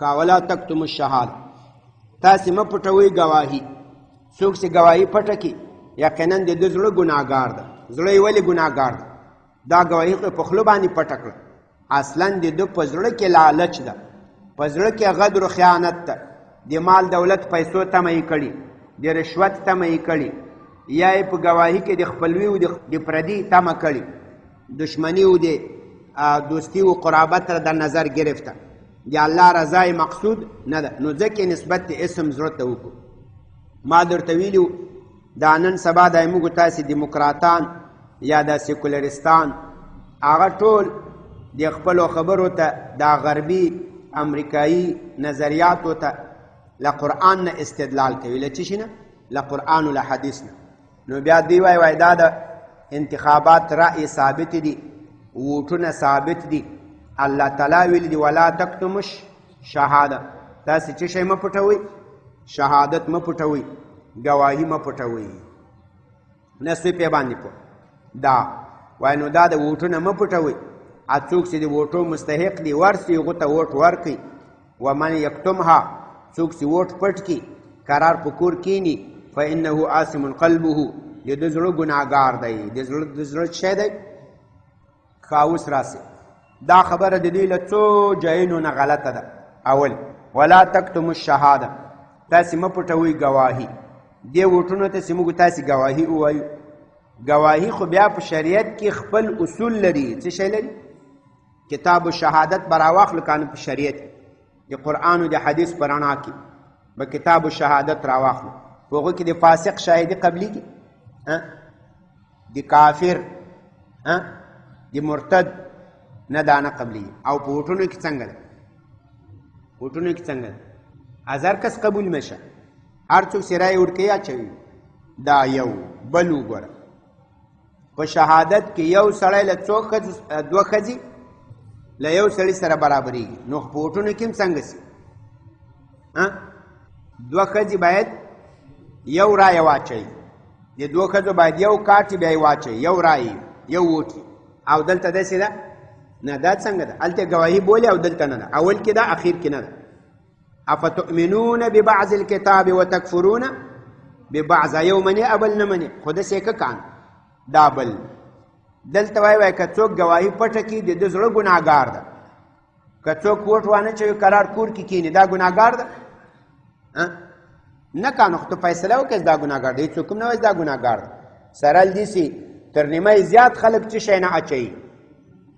ولا تکتموا الشهاده تاسې مه پټوئ ګواهي. څوک چې ګواهي پټه کړي یقینا د ده زړه ګناهګار ده. زړه یې ولې ګناهګار ده؟ دا ګواهي خو په خوله باندې پټه کړه، اصلا د ده په زړه کې لالچ ده، په زړه کې غدر و خیانت ده، د مال دولت پیسو تمه یې کړي، د رشوت تمه یې کړي، یا یې په ګواهي کې د خپلوي او د پردي تمه کړي، دشمني او د دوستی و قرابت را در نظر گرفته، د الله رضای مقصود نه ده. نو ځکه نسبت د اسم زړه ته وکړو. ما درته ویلي دا نن سبا دا موږ تاسې دیموکراتان یا دا سیکولرستان هغه ټول د خپلو خبرو ته دا غربي امریکایي نظریاتو ته له قرآن نه استدلال کوي، له څه شي نه؟ له قرآن و له حدیث نه. نو بیا دوی وایي دا د انتخابات رأی ثابت دي، ووټونه ثابت دي. الله تعالی ویلي دي ولا تکتموا شهاده، تاسې څه شی مه پټوئ؟ شهادت مه پټوئ، ګواهي مه پټوئ. نه سوی پې باندې پوه دا وایي نو دا د ووټونه مه پټوئ. څوک چې د ووټو مستحق دي ورسي هغو ته ووټ ورکړي. ومن یکتمها څوک چې ووټ پټ کړي قرار په کور کښېني فانه آثم قلبه د ده زړه ګناهګار دی، د زړه شی دی. اوس راسي دا خبره د دوی له څو ځایونو نه غلطه ده. اول ولا تکتموا الشهاده تاسې مه پټوئ ګواهي. دې ووټونو ته چې موږ تاسې ګواهي ووایو، ګواهي خو بیا په شریعت کې خپل اصول لري. څه شی لري؟ کتاب و شهادت به راواخلو که نه په شریعت د قرآن و د حدیث په رڼا کې به کتاب و شهادت راواخلو. په هغو کې د فاسق شاهدي قبلي کې، د کافر، د مرتد نه دا نه قبلي. او په ووټونو کې څنګه ده؟ ووټونو کې څنګه ده؟ هزار کس قبول مشه، هر څوک چې رایې ورکوي اچوي. دا یو. بل وګوره په شهادت کې یو سړی له دوه ښځې له یو سړي سره برابرېږي. نو په ووټونو کې هم څنګه سي؟ دوه ښځې باید یو رایه واچوي، د دوه ښځو باید یو کارت بیا یې واچوي، یو رایه یو ووټ. او دلته داسې ده نه. دا څنګه ده؟ هلته ګواهي بولي او دلته نه ده. اول کې ده اخیر کې نه ده. افتؤمنون ببعض الكتاب وتکفرون ببعض. یو منې ابل نه منې، خو داسې که کان دا بل. دلته وایي که څوک ګواهي پټه کړي د ده زړه ګناهګار ده. که څوک ووټ وانه چوي قرار کور کې کښېني دا ګناهګار ده؟ نه که نو خو ته فیصله وکړې دا ګناهګار ده. هېڅوک هم نه وایي دا ګناهګار ده. سره داسې تر نیمه زیات خلک څه شی نه اچوي؟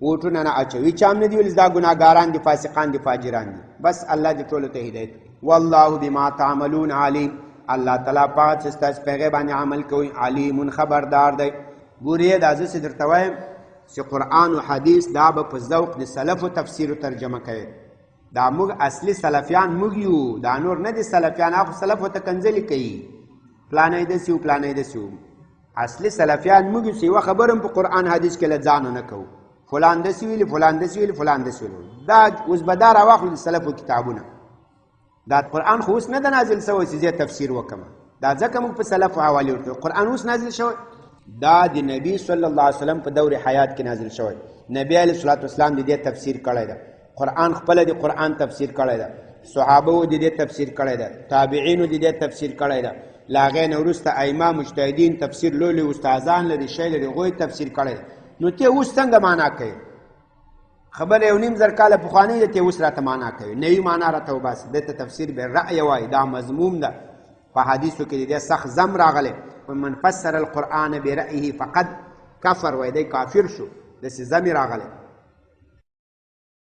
ووټونه نه اچوي. چا هم نه دي ویلي دا ګناهګاران دي، فاسقان دي، فاجران دي. بس الله دې ټولو ته هدایت کړي. والله بما تعملون علیم. الله تعالی په هغه څه ستاسو په هغې باندې عمل کوئ علیم خبردار دی. ګورې دا زه چې درته وایم چې قرآن و حدیث دا به په ذوق د سلفو تفسیر و ترجمه کوي. دا موږ اصلي سلفیان موږ یو، دا نور نه دي سلفیان. هغه سلفو ته کنځلې کوي، پلانی داسې و پلانی داسې و. اصلي سلفیان موږ یو چې یوه خبره هم په قرآن حدیث کې له ځانه نه کوو. فلان داسې ویلي، فلان داسې ویلي، فلان داسې ویلي. دا اوس به دا راواخلو د سلفو کتابونه. دا قرآن خو اوس نه ده نازل شوی چې زه تفسیر وکړم. دا ځکه موږ په سلفو حوالې ورکوو. قرآن اوس نازل شوی، دا د نبی صلی الله علیه وسلم په دور حیات کې نازل شوی. نبی علیه الصلاة والسلام د دې تفسیر کړی ده. قرآن خپله د قرآن تفسیر کړی ده. صحابه د دې تفسیر کړی ده. تابعینو د دې تفسیر کړی ده. له هغې نه وروسته ائمه مجتهدین تفسیر لولي استادان لري، شی لري، هغوی تفسیر کړی ده. نو ته اوس څنګه معنا کوي؟ خبره یو نیم زر کاله پخوانۍ ده، ته اوس راته معنا کوي، نوي معنا راته وباسي. دته تفسیر بالرأی وایي، دا مضموم ده. په حدیثو کې د دې سخت ضم راغلی، من فسر القرآن برأیه فقد کفر، وایي دی کافر شو. داسې ضمې راغلی.